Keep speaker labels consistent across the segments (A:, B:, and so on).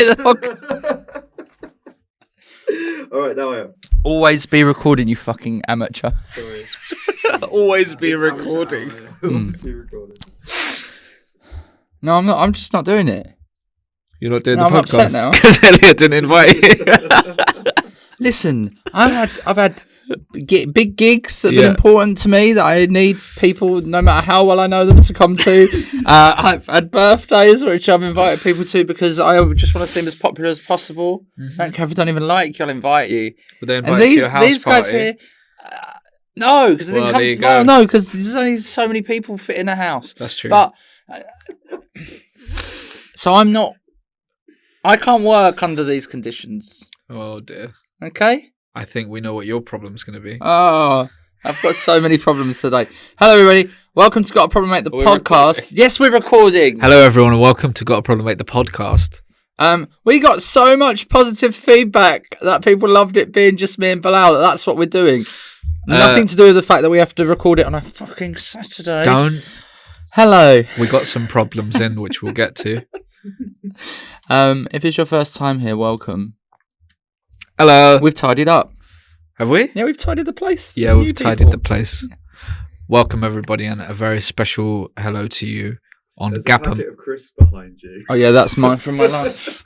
A: the podcast.
B: All right, now I am.
A: Always be recording, you fucking amateur.
B: Sorry.
C: Always be recording.
B: Be recording.
A: No, I'm not. I'm just not doing it.
C: You're not doing
A: No,
C: the
A: I'm upset now.
C: podcast because Elliot didn't invite you.
A: Listen, I've had big gigs that have been important to me that I need people, no matter how well I know them, to come to. I've had birthdays which I've invited people to because I just want to seem as popular as possible. Don't care if I don't even like you, I'll invite you.
C: Would they
A: And
C: invite you to your house
A: these guys
C: party?
A: here, no, because
C: Well, there you go.
A: no, because there's only so many people fit in a house.
C: That's true.
A: But so I can't work under these conditions.
C: Oh dear.
A: Okay.
C: I think we know what your problem's going to be.
A: Oh, I've got so many problems today. Hello, everybody. Welcome to Got a Problem Mate, the
C: We're
A: podcast.
C: recording.
A: Yes, we're recording.
C: Hello, everyone, and welcome to Got a Problem Mate, the podcast.
A: We got so much positive feedback that people loved it being just me and Bilal. That's what we're doing. Nothing to do with the fact that we have to record it on a fucking Saturday.
C: Don't.
A: Hello.
C: We got some problems in, which we'll get to.
A: If it's your first time here, welcome.
C: Hello.
A: We've tidied up.
C: Have we?
A: Yeah, we've tidied the place.
C: Yeah,
A: for
C: we've
A: you
C: tidied
A: people.
C: the place. Welcome, everybody, and a very special hello to you on
B: There's a
C: Gapham.
B: packet of crisps behind you.
A: Oh yeah, that's mine from my lunch.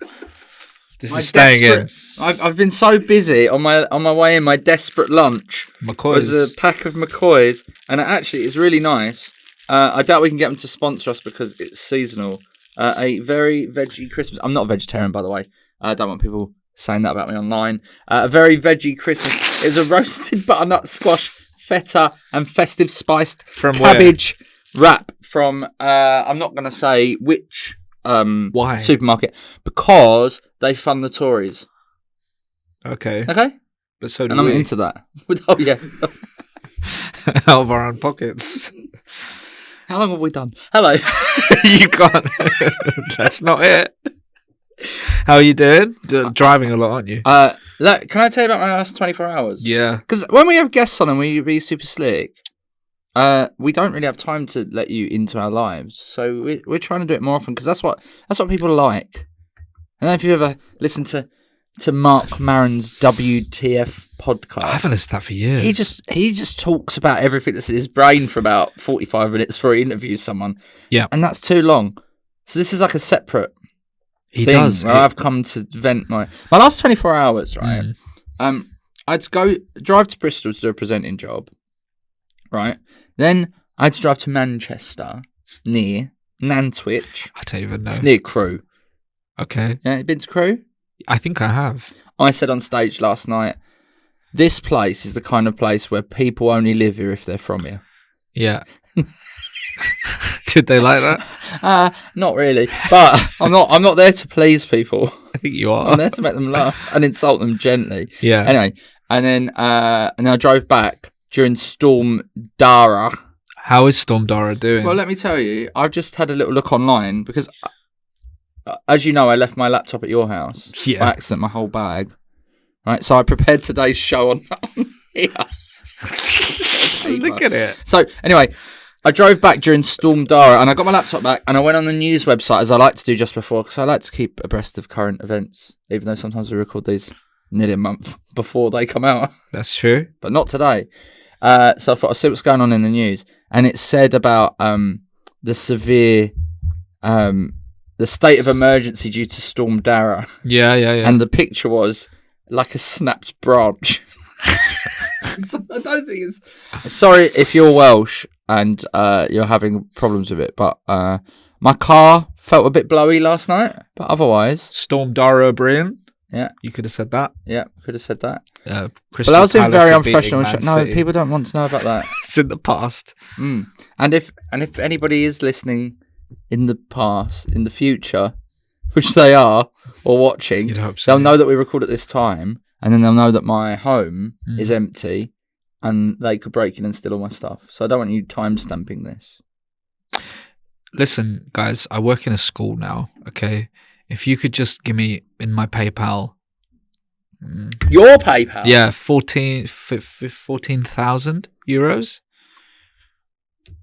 C: This
A: My
C: is staying in.
A: I've been so busy on my way in. My desperate lunch
C: McCoy's.
A: was a pack of McCoys, and actually it's really nice. I doubt we can get them to sponsor us because it's seasonal. A very veggie Christmas. I'm not a vegetarian, by the way. I don't want people saying that about me online. A very veggie Christmas. It was a roasted butternut squash, feta, and festive spiced
C: From where?
A: cabbage wrap from. I'm not going to say which
C: Why?
A: supermarket because they fund the Tories.
C: Okay.
A: Okay,
C: But so do
A: and I'm
C: we.
A: into that. Oh yeah.
C: Out of our own pockets.
A: How long have we done? Hello.
C: You can't. That's not it. How are you doing? Driving a lot, aren't you?
A: Can I tell you about my last 24 hours?
C: Yeah.
A: Because when we have guests on and we be super slick, we don't really have time to let you into our lives. So we're trying to do it more often because that's what people like. I don't know if you ever listened to Mark Maron's WTF podcast.
C: I haven't listened to that for years.
A: He just talks about everything that's in his brain for about 45 minutes before he interviews someone.
C: Yeah.
A: And that's too long. So this is like a separate
C: He
A: thing
C: does.
A: where I've come to vent my last 24 hours, right? I'd go drive to Bristol to do a presenting job, right? Then I had to drive to Manchester near Nantwich.
C: I don't even know.
A: It's near Crewe.
C: Okay.
A: Yeah, you been to Crewe?
C: I think I have.
A: I said on stage last night, this place is the kind of place where people only live here if they're from here.
C: Yeah. Did they like that?
A: Not really, but I'm not there to please people.
C: I think you are.
A: I'm there to make them laugh and insult them gently.
C: Yeah.
A: Anyway, and then I drove back during Storm Dara.
C: How is Storm Dara doing?
A: Well, let me tell you, I've just had a little look online because, as you know, I left my laptop at your house
C: Yeah.
A: by accident, my whole bag. Right, so I prepared today's show on here.
C: Look at it.
A: So anyway, I drove back during Storm Dara and I got my laptop back and I went on the news website as I like to do just before because I like to keep abreast of current events, even though sometimes we record these nearly a month before they come out,
C: That's true.
A: but not today. So I thought I'll see what's going on in the news, and it said about the severe, the state of emergency due to Storm Dara,
C: Yeah.
A: and the picture was like a snapped branch. So I don't think it's. Sorry if you're Welsh and you're having problems with it, but my car felt a bit blowy last night. But otherwise,
C: Storm Dara O'Brien.
A: yeah,
C: You could have said that.
A: yeah, could have said that.
C: Crystal
A: But I was being
C: Palace
A: very
C: are beating
A: unprofessional.
C: Man
A: No,
C: City.
A: people don't want to know about that.
C: It's in the past.
A: And if anybody is listening in the future, which they are, or watching,
C: You'd hope so.
A: they'll know that we record at this time, and then they'll know that my home is empty, and they could break in and steal all my stuff. So I don't want you time stamping this.
C: Listen, guys, I work in a school now, okay? If you could just give me in my PayPal.
A: Your PayPal?
C: Yeah, 14,000 euros.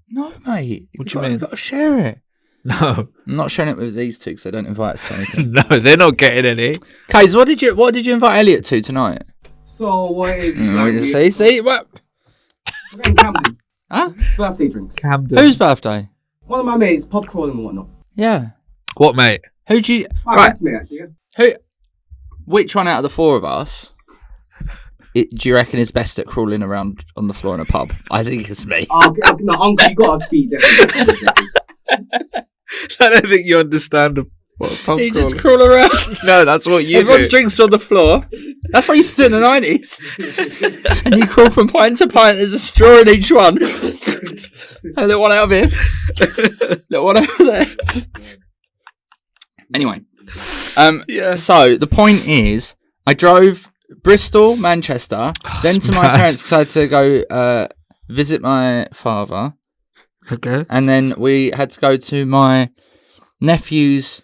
A: No, mate.
C: What do you mean?
A: You've got to share it.
C: No.
A: I'm not sharing it with these two because they don't invite us to anything.
C: No, they're not getting any.
A: Kays, what did you invite Elliot to tonight?
D: So what is
A: See what?
D: We're going Camden.
A: Huh?
D: Birthday drinks.
C: Camden.
A: Whose birthday?
D: One of my mates, pod crawling and whatnot.
A: Yeah.
C: What, mate?
A: Who'd you?
D: My
A: Right.
D: best mate, actually. Yeah.
A: Who? Which one out of the four of us? Do you reckon is best at crawling around on the floor in a pub? I think it's me.
D: No, Uncle, you got to speed definitely.
C: I don't think you understand what a pub
A: You
C: crawler.
A: just crawl around.
C: No, that's what you
A: Everyone's
C: do.
A: drinks are on the floor. That's what you used to do in the 90s. And you crawl from pint to pint. There's a straw in each one. A little one out of here. Little one over there. Anyway.
C: Yeah.
A: So the point is, I drove Bristol, Manchester, then to my
C: mad.
A: parents because I had to go visit my father.
C: Okay.
A: And then we had to go to my nephew's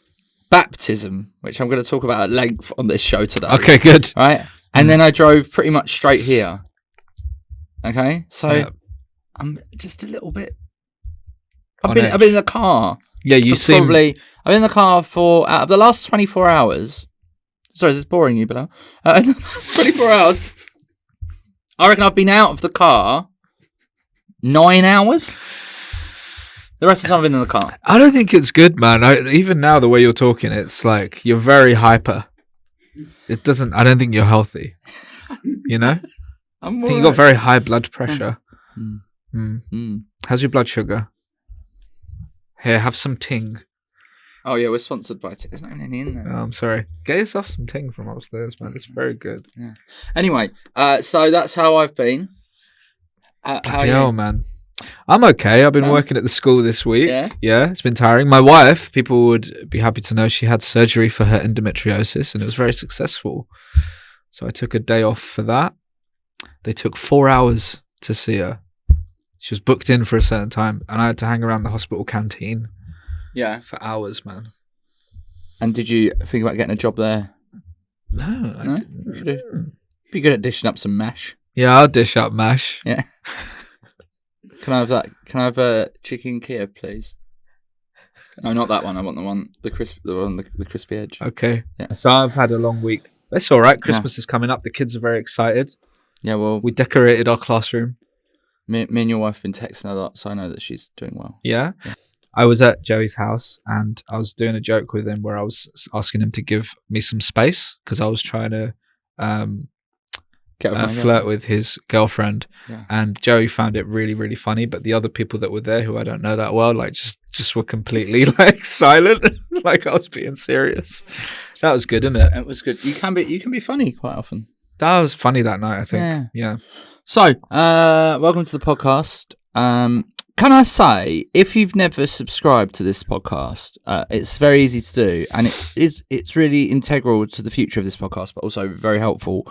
A: baptism, which I'm going to talk about at length on this show today.
C: Okay, good.
A: Right? And then I drove pretty much straight here. Okay? So
C: Yeah.
A: I'm just a little bit...
C: On
A: I've been
C: edge.
A: in the car.
C: Yeah, you
A: for
C: seem...
A: I've been in the car for... Out of the last 24 hours... Sorry, is this boring you, Bilal? In the last 24 hours... I reckon I've been out of the car 9 hours. The rest of the time I've been in the car.
C: I don't think it's good, man. Even now, the way you're talking, it's like you're very hyper. It doesn't... I don't think you're healthy. You know? I think you got very high blood pressure. How's your blood sugar? Here, have some Ting.
A: Oh yeah, we're sponsored by Ting. There's not any in there.
C: Oh, I'm sorry. Get yourself some Ting from upstairs, man. It's very good.
A: Yeah. Anyway, so that's how I've been. How are
C: Hell,
A: you?
C: man. I'm okay. I've been working at the school this week.
A: Yeah?
C: It's been tiring. My wife, people would be happy to know, she had surgery for her endometriosis and it was very successful. So I took a day off for that. They took 4 hours to see her. She was booked in for a certain time and I had to hang around the hospital canteen
A: Yeah.
C: for hours, man.
A: And did you think about getting a job there?
C: No, I
A: No?
C: didn't.
A: Be good at dishing up some mash.
C: Yeah, I'll dish up mash.
A: Yeah. Can I have that? Can I have a chicken Kiev, please? No, not that one. I want the crispy edge.
C: Okay.
A: Yeah.
C: So I've had a long week. That's all right. Christmas is coming up. The kids are very excited.
A: Yeah, well,
C: We decorated our classroom.
A: me and your wife have been texting a lot, so I know that she's doing well.
C: Yeah. I was at Joey's house and I was doing a joke with him where I was asking him to give me some space because I was trying to flirt with his girlfriend.
A: Yeah.
C: And Joey found it really, really funny. But the other people that were there who I don't know that well, like just were completely like silent, like I was being serious. That was good, isn't it?
A: It was good. You can be funny quite often.
C: That was funny that night, I think. Yeah.
A: So, welcome to the podcast. Can I say, if you've never subscribed to this podcast, it's very easy to do, and it's really integral to the future of this podcast, but also very helpful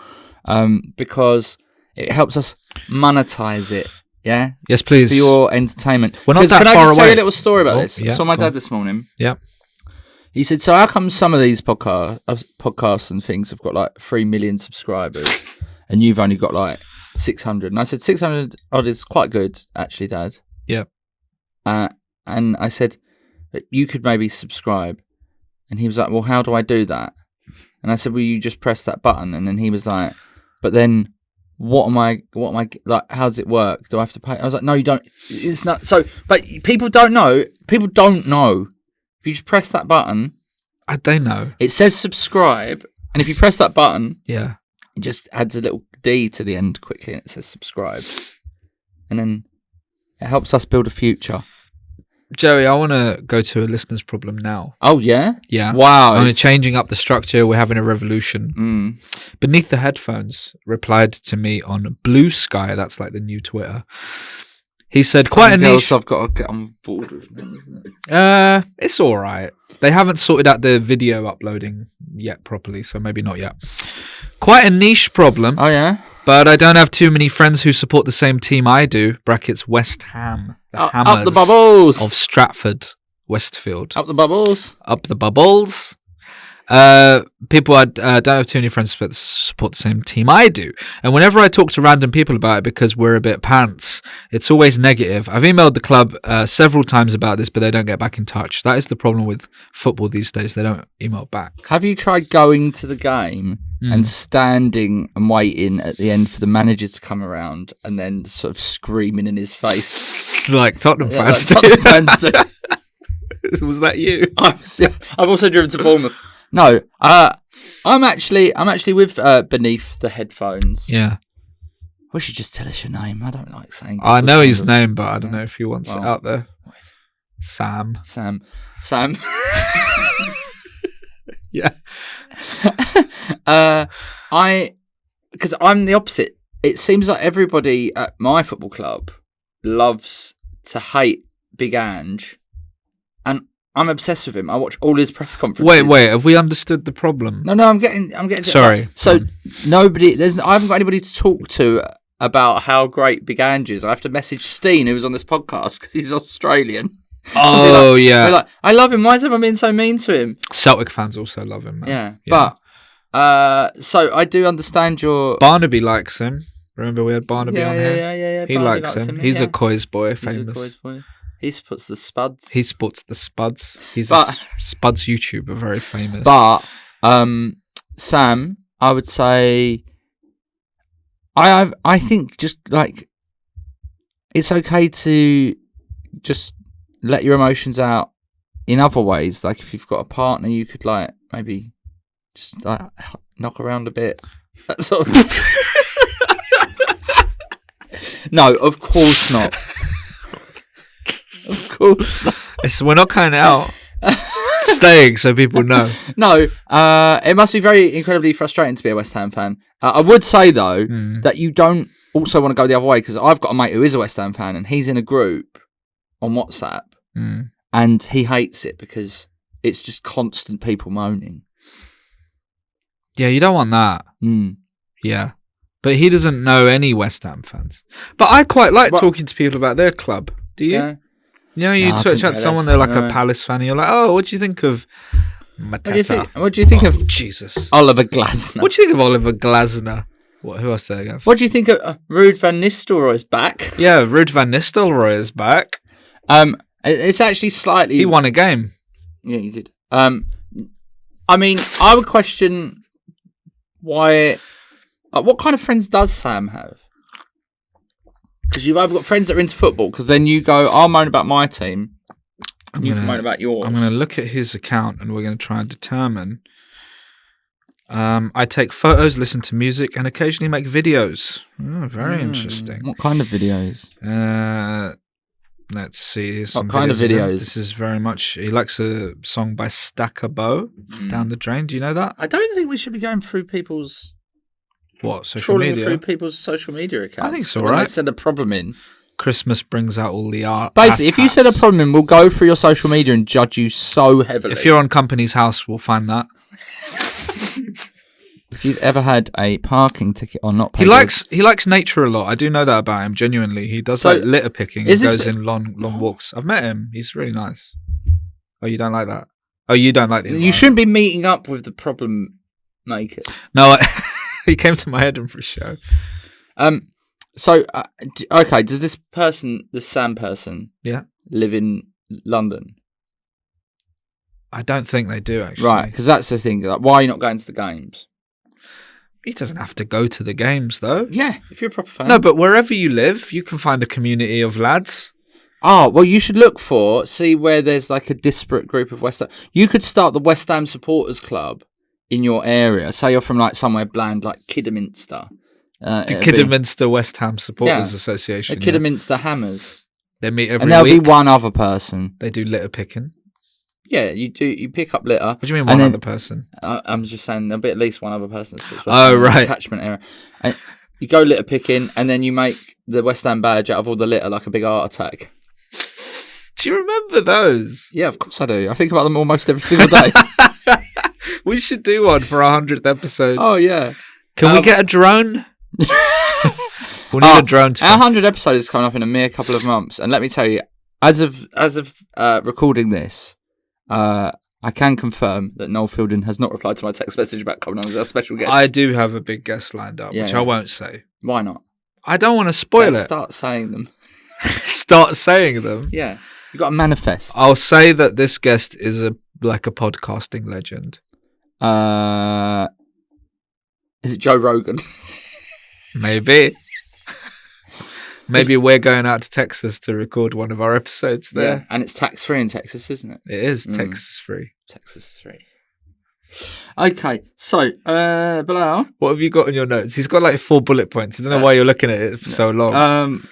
A: because it helps us monetize it. Yeah.
C: Yes, please.
A: For your entertainment.
C: We're not that
A: Can I
C: far
A: just tell you
C: away.
A: a little story about this? I
C: Yeah,
A: saw my
C: go
A: dad
C: on.
A: this morning.
C: Yeah.
A: He said, "So how come some of these podcasts and things have got like 3 million subscribers, and you've only got like 600?" And I said, 600 odd is quite good, actually, Dad.
C: Yeah.
A: And I said, you could maybe subscribe. And he was like, well, how do I do that? And I said, well, you just press that button. And then he was like, but then what am I, like, how does it work? Do I have to pay? I was like, no, you don't. It's not. So, but people don't know. People don't know. If you just press that button,
C: They know.
A: it says subscribe. And if you press that button,
C: Yeah.
A: it just adds a little D to the end quickly and it says subscribe. And then it helps us build a future.
C: Joey, I want to go to a listener's problem now.
A: Oh, yeah?
C: Yeah.
A: Wow.
C: I'm changing up the structure. We're having a revolution.
A: Mm.
C: Beneath the Headphones replied to me on Blue Sky. That's like the new Twitter. He said, quite a niche.
A: I've got to get on board with now, isn't it?
C: It's all right. They haven't sorted out the video uploading yet properly, so maybe not yet. Quite a niche problem,
A: Oh, yeah?
C: but I don't have too many friends who support the same team I do. Brackets West Ham. The
A: Up
C: Hammers
A: the bubbles!
C: of Stratford, Westfield.
A: Up the bubbles!
C: Up the bubbles. People I don't have too many friends that support the same team I do. And whenever I talk to random people about it, because we're a bit pants, it's always negative. I've emailed the club several times about this, but they don't get back in touch. That is the problem with football these days. They don't email back.
A: Have you tried going to the game and standing and waiting at the end for the manager to come around and then sort of screaming in his face?
C: Like Tottenham fans
A: like
C: do.
A: Tottenham fans do.
C: Was that you?
A: I've also driven to Bournemouth. No, I'm actually with Beneath the Headphones.
C: Yeah.
A: We should just tell us your name. I don't like saying.
C: I know his name, but I don't know if he wants it out there. Sam. Yeah.
A: Because I'm the opposite. It seems like everybody at my football club loves to hate Big Ange, and I'm obsessed with him. I watch all his press conferences.
C: Wait. Have we understood the problem?
A: No. I'm getting. To
C: Sorry.
A: So nobody. I haven't got anybody to talk to about how great Big Ange is. I have to message Steen, who was on this podcast, because he's Australian.
C: Oh, yeah.
A: They're like, I love him. Why is everyone being so mean to him?
C: Celtic fans also love him, man.
A: Yeah. But so I do understand your.
C: Barnaby likes him. Remember we had Barnaby on here?
A: Yeah.
C: He likes him. He's a Coys boy, famous.
A: He's a Coys boy. He supports the Spuds.
C: He sports the Spuds. He's a Spuds YouTuber, very famous.
A: But Sam, I would say, I think just like it's okay to just let your emotions out in other ways. Like if you've got a partner, you could like maybe just like knock around a bit. That sort of. No, of course not. Of course not.
C: We're not kind out. Staying so people know.
A: No, it must be very incredibly frustrating to be a West Ham fan. I would say though that you don't also want to go the other way, because I've got a mate who is a West Ham fan and he's in a group on WhatsApp and he hates it because it's just constant people moaning.
C: Yeah, you don't want that. Yeah. But he doesn't know any West Ham fans. But I quite like talking to people about their club. Do you?
A: Yeah.
C: You know, you touch out someone, they're like a Palace fan, and you're like, oh, what do you think of Mateta?
A: What do you think of
C: Jesus.
A: Oliver Glasner?
C: What do you think of Oliver Glasner? Who else did I go?
A: What do you think of Ruud van Nistelrooy's back?
C: Yeah, Ruud van Nistelrooy is back.
A: It's actually slightly...
C: He won a game.
A: Yeah, he did. I mean, I would question why... what kind of friends does Sam have? Because you've either got friends that are into football, because then you go, I'll moan about my team, and you can moan about yours.
C: I'm going to look at his account, and we're going to try and determine. I take photos, listen to music, and occasionally make videos. Oh, very interesting.
A: What kind of videos?
C: Let's see.
A: What kind of videos?
C: This is very much... He likes a song by Stacker Bow, Down the Drain. Do you know that?
A: I don't think we should be going through people's...
C: What, social
A: trawling
C: media?
A: through people's social media accounts.
C: I think so,
A: when
C: right?
A: they send a problem in.
C: Christmas brings out all the art.
A: Basically, if you send a problem in, we'll go through your social media and judge you so heavily.
C: If you're on Company's House, we'll find that.
A: If you've ever had a parking ticket or not paid...
C: He likes nature a lot. I do know that about him, genuinely. He does like litter picking. He goes in long walks. I've met him. He's really nice. Oh, you don't like that? Oh, you don't like the environment.
A: You shouldn't be meeting up with the problem makers.
C: No, he came to my Edinburgh show.
A: So, okay, does this Sam person, live in London?
C: I don't think they do, actually.
A: Right, because that's the thing. Like, why are you not going to the games?
C: He doesn't have to go to the games, though.
A: Yeah, if you're a proper fan.
C: No, but wherever you live, you can find a community of lads.
A: Oh, well, you should see where there's like a disparate group of West Ham. You could start the West Ham Supporters Club in your area. Say you're from like somewhere bland, like Kidderminster.
C: The Kidderminster West Ham Supporters Association.
A: The Kidderminster Hammers.
C: They meet every week.
A: And there'll be one other person.
C: They do litter picking.
A: Yeah, you do. You pick up litter.
C: What do you mean one other person?
A: I'm just saying there'll be at least one other person.
C: Right.
A: Catchment area. And you go litter picking, and then you make the West Ham badge out of all the litter like a big art attack.
C: Do you remember those?
A: Yeah, of course I do. I think about them almost every single day.
C: We should do one for our 100th episode.
A: Oh, yeah.
C: Can we get a drone? We'll need a drone.
A: Our 100th episode is coming up in a mere couple of months. And let me tell you, as of recording this, I I can confirm that Noel Fielding has not replied to my text message about coming on as a special guest.
C: I do have a big guest lined up, which
A: Yeah.
C: I won't say.
A: Why not?
C: I don't want to spoil
A: Let's
C: it.
A: start saying them.
C: Start saying them.
A: Yeah. You got to manifest.
C: I'll say that this guest is a podcasting legend.
A: Is it Joe Rogan?
C: Maybe. Maybe we're going out to Texas to record one of our episodes there.
A: Yeah, and it's tax-free in Texas, isn't it?
C: It is Texas free.
A: Texas 3. Okay, so, Bilal?
C: What have you got on your notes? He's got like 4 bullet points. I don't know why you're looking at it for so long.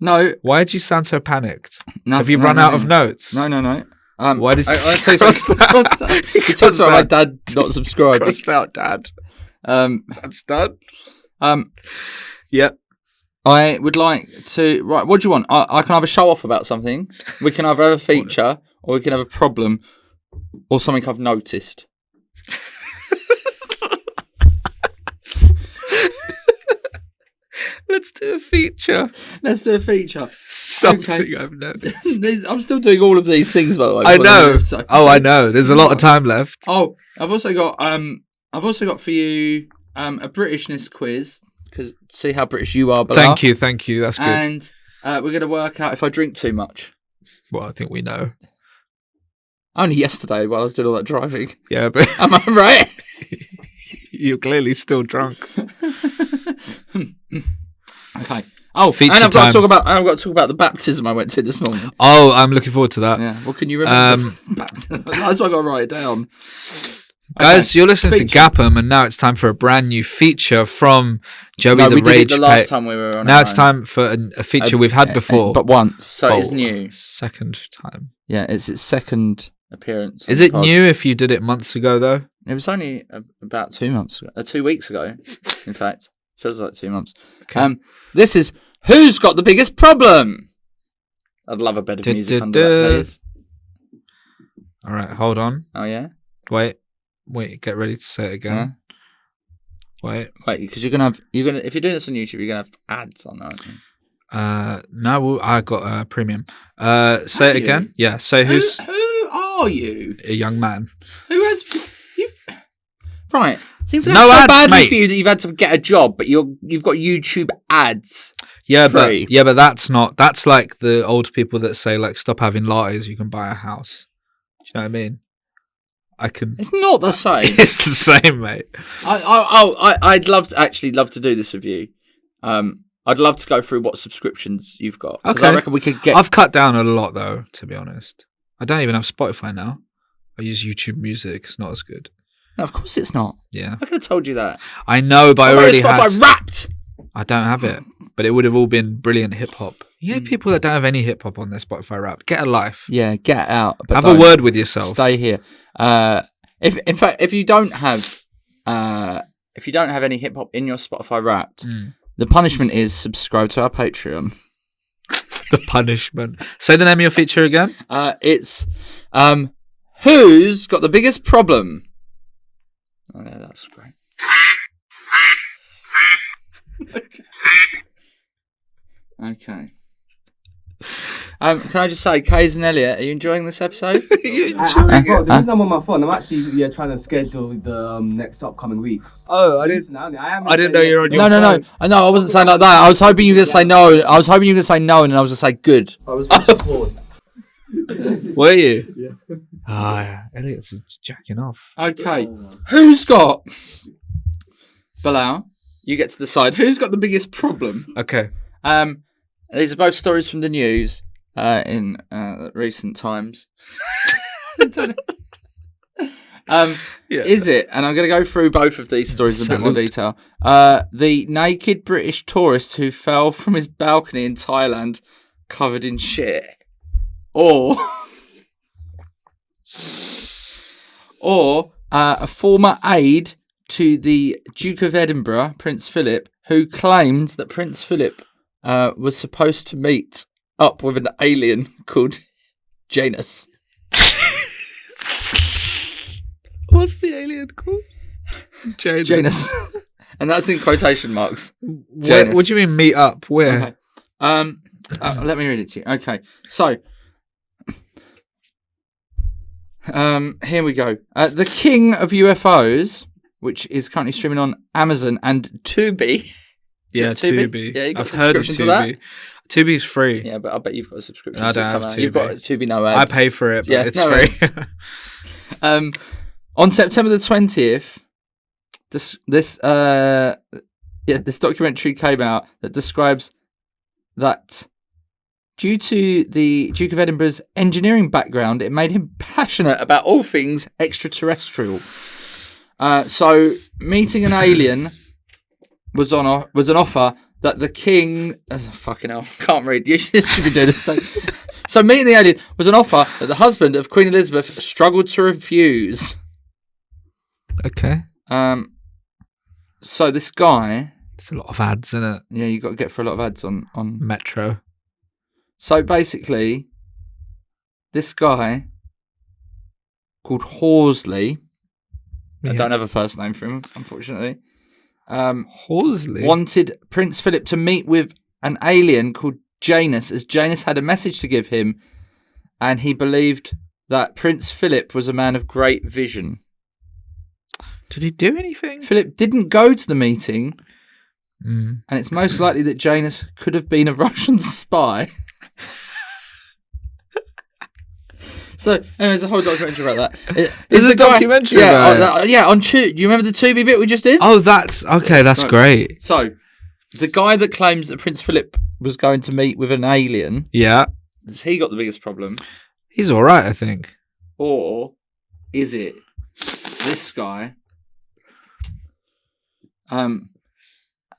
A: No.
C: Why did you sound so panicked?
A: No,
C: Have you run out of notes?
A: No.
C: Why did you
A: I'll tell you something.
C: cross that?
A: He talks about my dad not subscribing.
C: Crossed out dad. That's done. Yep.
A: I would like to... Right, what do you want? I can either show off about something, we can either have a feature, or we can have a problem, or something I've noticed.
C: Let's do a feature.
A: Let's do a feature.
C: Something
A: Okay.
C: I've noticed.
A: I'm still doing all of these things, by the way.
C: I
A: before the end
C: know.
A: of the episode.
C: I know. There's a lot of time left.
A: Oh, I've also got for you a Britishness quiz, because see how British you are, Bilal.
C: Thank you. That's good.
A: And we're going to work out if I drink too much.
C: Well, I think we know.
A: Only yesterday while I was doing all that driving.
C: Yeah, but
A: Am I right?
C: you're clearly still drunk.
A: Okay. Oh,
C: Feature
A: and I've got
C: time.
A: to talk about the baptism I went to this morning.
C: Oh, I'm looking forward to that.
A: Yeah. Well, can you remember? Baptism? That's why I got to write it down.
C: Guys,
A: Okay.
C: you're listening
A: Feature.
C: to Gapham, and now it's time for a brand new feature from Joey
A: No,
C: the
A: we did
C: Rage
A: it the last time we were on.
C: Now
A: our
C: it's
A: own.
C: time for a feature we've had before.
A: but once, so
C: Oh,
A: it's new.
C: Second time.
A: Yeah, it's its second appearance. on
C: Is
A: the
C: it
A: pod.
C: new if you did it months ago, though?
A: It was only about 2 months ago. 2 weeks ago, in fact. Feels like 2 months.
C: Okay.
A: This is Who's Got the Biggest Problem? I'd love a bit of music under that, please.
C: All right, hold on.
A: Oh, yeah?
C: Wait, get ready to say it again. Wait.
A: Wait, because you're gonna if you're doing this on YouTube, you're gonna have ads on, aren't you?
C: No, I got premium. Say it
A: you?
C: again. Yeah, say who's
A: Who are you?
C: a young man.
A: Who has you? Right. Seems like
C: No
A: so
C: ads,
A: badly
C: mate.
A: for you that you've had to get a job, but you've got YouTube ads.
C: Yeah,
A: Free.
C: but that's not. That's like the old people that say like stop having lattes, you can buy a house. Do you know what I mean? I can.
A: It's not the same.
C: It's the same, mate.
A: I'd love to do this with you. I'd love to go through what subscriptions you've got. 'Cause I
C: Okay.
A: reckon we could get.
C: I've cut down a lot though, to be honest. I don't even have Spotify now. I use YouTube Music. It's not as good.
A: No, of course it's not.
C: Yeah,
A: I could have told you that.
C: I know, but I
A: What
C: already
A: about
C: had.
A: Spotify Wrapped.
C: I don't have it, but it would have all been brilliant hip hop. You know, people that don't have any hip hop on their Spotify Wrapped. Get a life.
A: Yeah, get out. But
C: Have a
A: don't.
C: word with yourself.
A: Stay here. If in fact if you don't have any hip hop in your Spotify Wrapped, the punishment is subscribe to our Patreon.
C: The punishment. Say the name of your feature again.
A: It's Who's Got the Biggest Problem? Oh yeah, that's great. Okay. Can I just say, Kays and Elliot, are you enjoying this episode?
D: Bro, the reason I'm on my phone, I'm actually trying to schedule the next upcoming weeks.
C: Oh, I
D: Listen, I
C: didn't know you were on your
A: No. I know. I wasn't saying like that. I was hoping you were gonna say no. I was hoping you were gonna say no, and I was gonna say good.
B: I was for support.
C: Were you?
B: Yeah.
C: Ah, yeah. Elliot's just jacking off.
A: Okay. Who's got Bilal? You get to decide. Who's got the biggest problem?
C: Okay.
A: These are both stories from the news in recent times. Is it? And I'm going to go through both of these stories in a bit more detail. The naked British tourist who fell from his balcony in Thailand covered in shit. Or a former aide to the Duke of Edinburgh, Prince Philip, who claimed that Prince Philip was supposed to meet up with an alien called Janus.
C: What's the alien called?
A: Janus. And that's in quotation marks.
C: Where, what do you mean meet up? Where?
A: Okay. Let me read it to you. Okay. So Here we go. The King of UFOs, which is currently streaming on Amazon and Tubi.
C: Yeah,
A: Tubi?
C: Tubi.
A: Yeah, you got
C: I've heard of
A: subscription to that?
C: Tubi. Tubi's free.
A: Yeah, but I bet you've got a subscription.
C: I
A: to
C: don't have
A: somehow.
C: Tubi.
A: You've got Tubi, no
C: I
A: ads.
C: pay for it, but
A: Yeah,
C: it's
A: no
C: free.
A: On September the 20th, this documentary came out that describes that due to the Duke of Edinburgh's engineering background, it made him passionate about all things extraterrestrial. So meeting an alien was an offer that the king... fucking hell, can't read. You should be doing this thing. So meeting the alien was an offer that the husband of Queen Elizabeth struggled to refuse.
C: Okay.
A: So this guy...
C: It's a lot of ads, isn't it?
A: Yeah, you got to get for a lot of ads on...
C: Metro.
A: So basically, this guy called Horsley... I don't have a first name for him, unfortunately.
C: Horsley?
A: Wanted Prince Philip to meet with an alien called Janus, as Janus had a message to give him, and he believed that Prince Philip was a man of great vision.
C: Did he do anything?
A: Philip didn't go to the meeting,
C: Mm.
A: and it's most likely that Janus could have been a Russian spy. So, anyway, there's a whole documentary about that.
C: There's a documentary about it?
A: Yeah, on Tubi. Do you remember the Tubi bit we just did?
C: Oh, that's... Okay, that's
A: Right.
C: great.
A: So, the guy that claims that Prince Philip was going to meet with an alien,
C: Yeah.
A: has he got the biggest problem?
C: He's all right, I think.
A: Or is it this guy?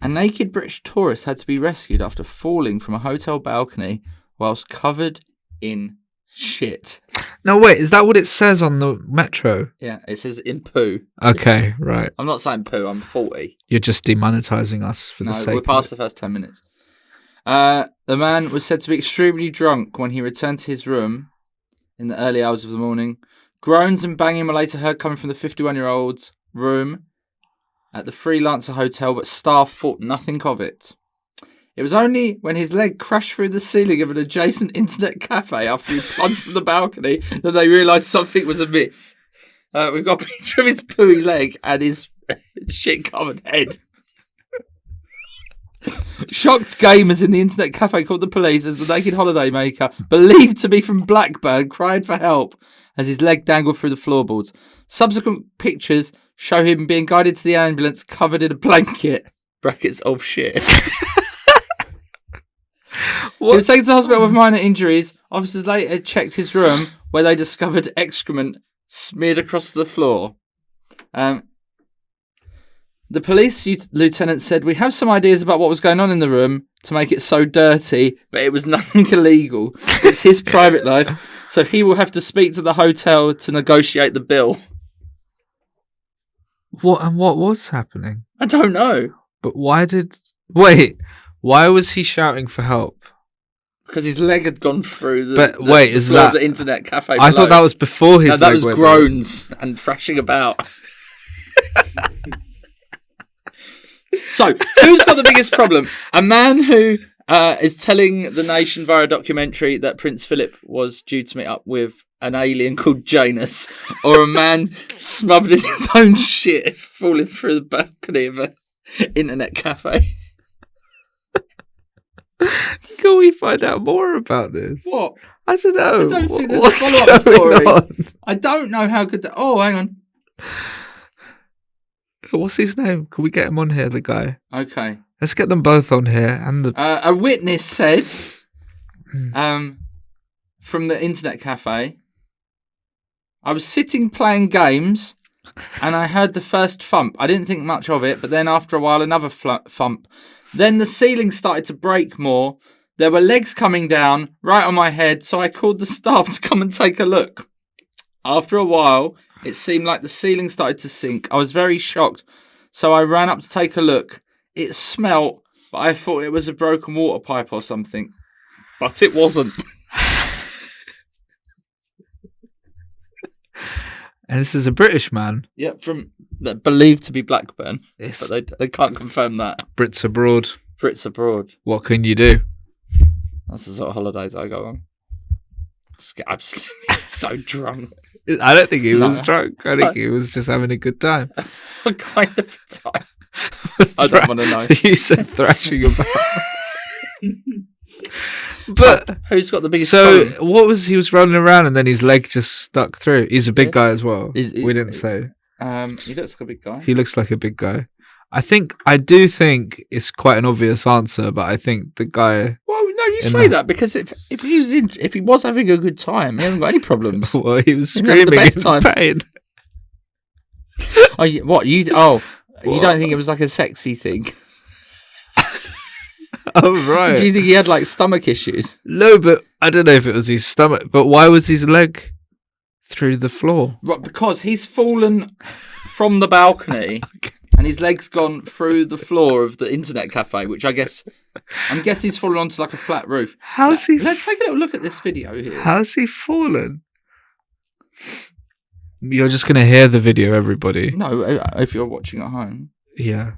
A: A naked British tourist had to be rescued after falling from a hotel balcony whilst covered in shit.
C: No, wait, is that what it says on the Metro?
A: Yeah, it says in poo.
C: Okay, right.
A: I'm not saying poo, I'm 40.
C: You're just demonetizing us for the
A: No,
C: sake
A: we're
C: of
A: past
C: it.
A: the first 10 minutes. The man was said to be extremely drunk when he returned to his room in the early hours of the morning. Groans and banging were later heard coming from the 51-year-old's room at the Freelancer Hotel, but staff thought nothing of it. It was only when his leg crashed through the ceiling of an adjacent internet cafe after he plunged from the balcony that they realised something was amiss. We've got a picture of his pooey leg and his shit-covered head. Shocked gamers in the internet cafe called the police as the naked holidaymaker, believed to be from Blackburn, cried for help as his leg dangled through the floorboards. Subsequent pictures show him being guided to the ambulance covered in a blanket. Brackets of shit. He was taken to the hospital with minor injuries. Officers later checked his room where they discovered excrement smeared across the floor. The police lieutenant said, "We have some ideas about what was going on in the room to make it so dirty, but it was nothing illegal. It's his private life, so he will have to speak to the hotel to negotiate the bill."
C: What was happening?
A: I don't know.
C: But why was he shouting for help?
A: Because his leg had gone through the,
C: But
A: the,
C: wait,
A: the
C: is
A: floor
C: that...
A: of the internet cafe
C: I
A: below.
C: thought that was before his
A: No, that
C: leg
A: was
C: went
A: groans and thrashing about. So, who's got the biggest problem? A man who is telling the nation via a documentary that Prince Philip was due to meet up with an alien called Janus, or a man smothered in his own shit falling through the balcony of an internet cafe?
C: Can we find out more about this?
A: What?
C: I don't know.
A: I don't think there's
C: What's
A: a follow-up
C: going
A: story.
C: on?
A: I don't know how good... Oh, hang on.
C: What's his name? Can we get him on here, the guy?
A: Okay.
C: Let's get them both on here. And the
A: A witness said, from the internet cafe, "I was sitting playing games and I heard the first thump. I didn't think much of it, but then after a while, another thump. Then the ceiling started to break more. There were legs coming down right on my head, so I called the staff to come and take a look. After a while, it seemed like the ceiling started to sink. I was very shocked, so I ran up to take a look. It smelt, but I thought it was a broken water pipe or something. But it wasn't."
C: And this is a British man.
A: Yep, from that believed to be Blackburn,
C: It's
A: but they can't confirm that.
C: Brits abroad.
A: Brits abroad.
C: What can you do?
A: That's the sort of holidays I go on. Just get absolutely so drunk.
C: I don't think he was
A: No.
C: drunk. I think he was just having a good time.
A: What kind of time? I don't want to know.
C: You said thrashing about. But
A: Who's got the biggest
C: so
A: problem?
C: what was he was rolling around and then his leg just stuck through? He's a big
A: Yeah.
C: guy as well.
A: Is-
C: We didn't say.
A: He looks like a big guy.
C: He looks like a big guy. I do think it's quite an obvious answer, but I think the guy.
A: Well, no, you
C: In
A: say
C: the-
A: that because if he was having a good time, he hasn't got any problems.
C: Well, he was
A: He had the
C: screaming
A: best
C: in
A: time.
C: pain.
A: Oh, you don't think it was like a sexy thing?
C: Oh right.
A: Do you think he had like stomach issues?
C: No, but I don't know if it was his stomach. But why was his leg through the floor?
A: Right, because he's fallen from the balcony and his leg's gone through the floor of the internet cafe, which I'm guessing he's fallen onto like a flat roof.
C: How's he?
A: Let's take a little look at this video here.
C: How's he fallen? You're just gonna hear the video, everybody.
A: No, if you're watching at home.
C: Yeah.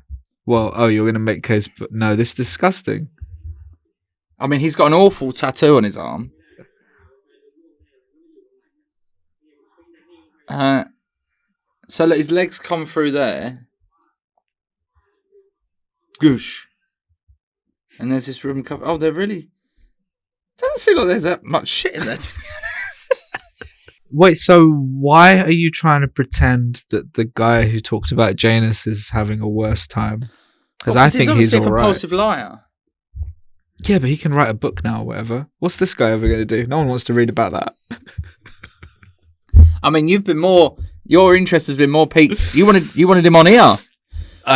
C: Well, you're gonna make case, but no, this is disgusting.
A: I mean, he's got an awful tattoo on his arm. So look, his legs come through there. Goosh. And there's this room cover. Oh, they're really. Doesn't seem like there's that much shit in there, to be honest.
C: Wait, so why are you trying to pretend that the guy who talked about Janus is having a worse time? Because I think he's
A: obviously
C: all
A: a
C: right.
A: compulsive liar.
C: Yeah, but he can write a book now or whatever. What's this guy ever going to do? No one wants to read about that.
A: I mean, your interest has been more piqued. You wanted him on here.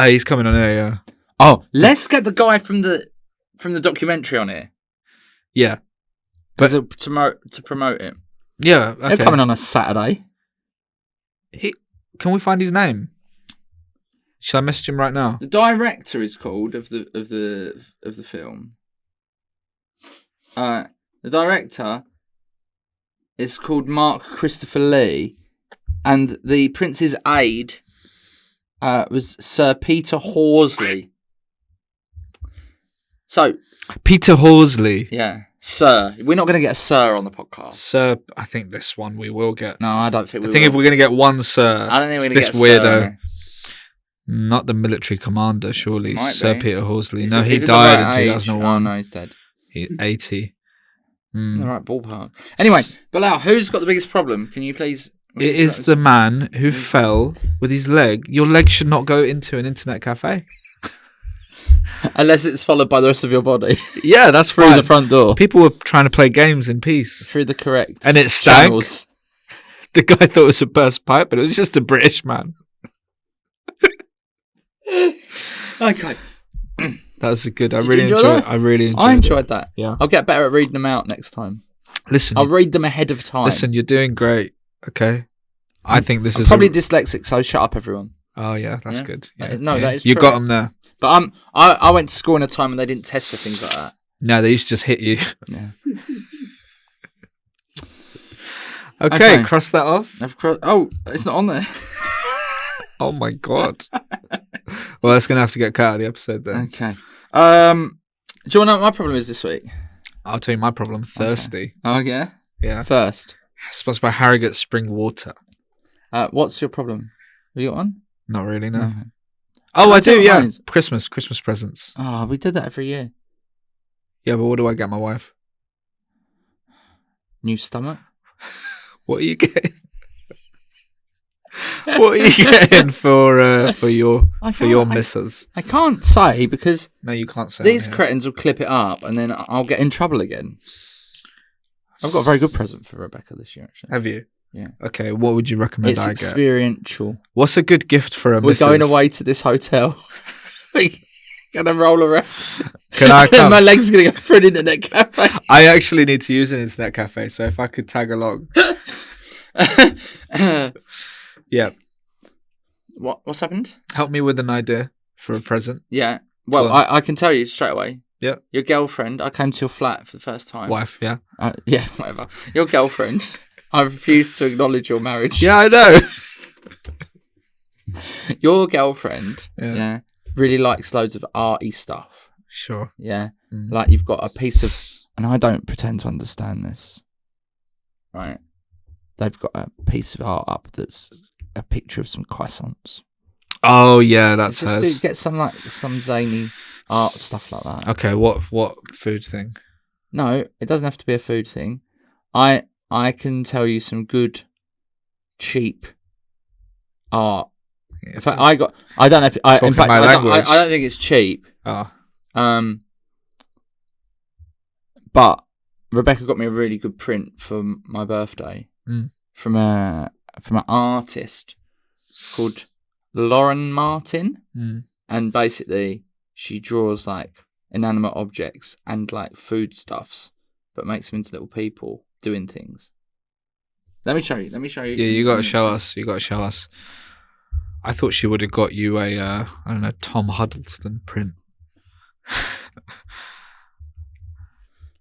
C: He's coming on here, yeah.
A: Oh, let's get the guy from the documentary on here.
C: Yeah.
A: But to promote him.
C: Yeah,
A: They're
C: okay.
A: coming on a Saturday.
C: Can we find his name? Shall I message him right now?
A: The director is called of the film. The director is called Mark Christopher Lee, and the Prince's aide was Sir Peter Horsley. So,
C: Peter Horsley.
A: yeah, Sir. We're not going to get a Sir on the podcast.
C: Sir, I think this one we will get.
A: No, I don't think we
C: I think
A: will.
C: if we're going to get one Sir,
A: I don't think we're
C: it's
A: going to
C: this
A: get a
C: weirdo.
A: Sir.
C: Not the military commander, surely.
A: Might
C: Sir
A: be.
C: Peter Horsley.
A: He's
C: No, he
A: he's at the
C: died
A: right
C: in
A: age.
C: 2001.
A: Oh, no, he's dead.
C: He's 80. Mm.
A: The right ballpark. Anyway, Bilal, who's got the biggest problem? Can you please...
C: It is the man who fell with his leg. Your leg should not go into an internet cafe.
A: Unless it's followed by the rest of your body.
C: Yeah, that's
A: Through
C: fine.
A: the front door.
C: People were trying to play games in peace.
A: Through the correct
C: And it stank.
A: channels.
C: The guy thought it was a burst pipe, but it was just a British man.
A: Okay.
C: That was a good. I
A: Did you
C: really
A: enjoy
C: enjoyed.
A: that?
C: I really enjoyed.
A: I
C: it.
A: enjoyed that.
C: Yeah.
A: I'll get better at reading them out next time.
C: Listen,
A: I'll read them ahead of time.
C: listen. You're doing great. Okay. I think this
A: I'm
C: is
A: probably dyslexic, so shut up, everyone.
C: Oh yeah, that's
A: Yeah?
C: good.
A: That
C: Yeah,
A: is- no,
C: yeah.
A: that is
C: You
A: true.
C: got them there.
A: But I went to school in a time when they didn't test for things like that.
C: No, they used to just hit you.
A: Yeah.
C: Okay,
A: Okay.
C: cross that off.
A: Oh, it's not on there.
C: Oh my god. Well, that's gonna have to get cut out of the episode then.
A: Okay. Do you want to know what my problem is this week?
C: I'll tell you my problem. Thirsty.
A: Oh, yeah?
C: Yeah.
A: First.
C: Sponsored by Harrogate Spring Water.
A: What's your problem? Have you got one?
C: Not really. No.
A: No.
C: Oh, I
A: I'll tell
C: do.
A: you
C: Yeah.
A: mine.
C: Christmas presents.
A: Oh, we did that every year.
C: Yeah, but what do I get my wife?
A: New stomach.
C: What are you getting? What are you getting for your missus?
A: I can't say because
C: No, you can't say.
A: these
C: on here.
A: cretins will clip it up and then I'll get in trouble again. I've got a very good present for Rebecca this year, actually.
C: Have you?
A: Yeah.
C: Okay. What would you recommend
A: It's
C: I get?
A: experiential.
C: What's a good gift for a
A: We're
C: missus?
A: going away to this hotel. We're gonna roll around.
C: Can I come?
A: My leg's gonna go for an internet cafe.
C: I actually need to use an internet cafe, so if I could tag along. Yeah.
A: What's happened?
C: Help me with an idea for a present.
A: Yeah. Well,
C: Go on.
A: I can tell you straight away.
C: Yeah.
A: Your girlfriend. I came to your flat for the first time.
C: Wife, yeah.
A: Yeah, whatever. Your girlfriend. I refuse to acknowledge your marriage.
C: Yeah, I know.
A: Your girlfriend.
C: Yeah.
A: Yeah. Really likes loads of arty stuff.
C: Sure.
A: Yeah.
C: Mm.
A: Like you've got a piece of, and I don't pretend to understand this. Right. they've got a piece of art up that's a picture of some croissants.
C: Oh yeah, that's
A: Just
C: hers.
A: get some zany art stuff like that.
C: Okay, what food thing?
A: No, it doesn't have to be a food thing. I can tell you some good, cheap art. In fact, I don't know if I. In fact, I don't think it's cheap.
C: Oh.
A: But Rebecca got me a really good print for my birthday from an artist called Lauren Martin, and basically she draws like inanimate objects and like foodstuffs, but makes them into little people doing things. Let me show you.
C: Yeah, you got to show us. I thought she would have got you a I don't know, Tom Huddleston print.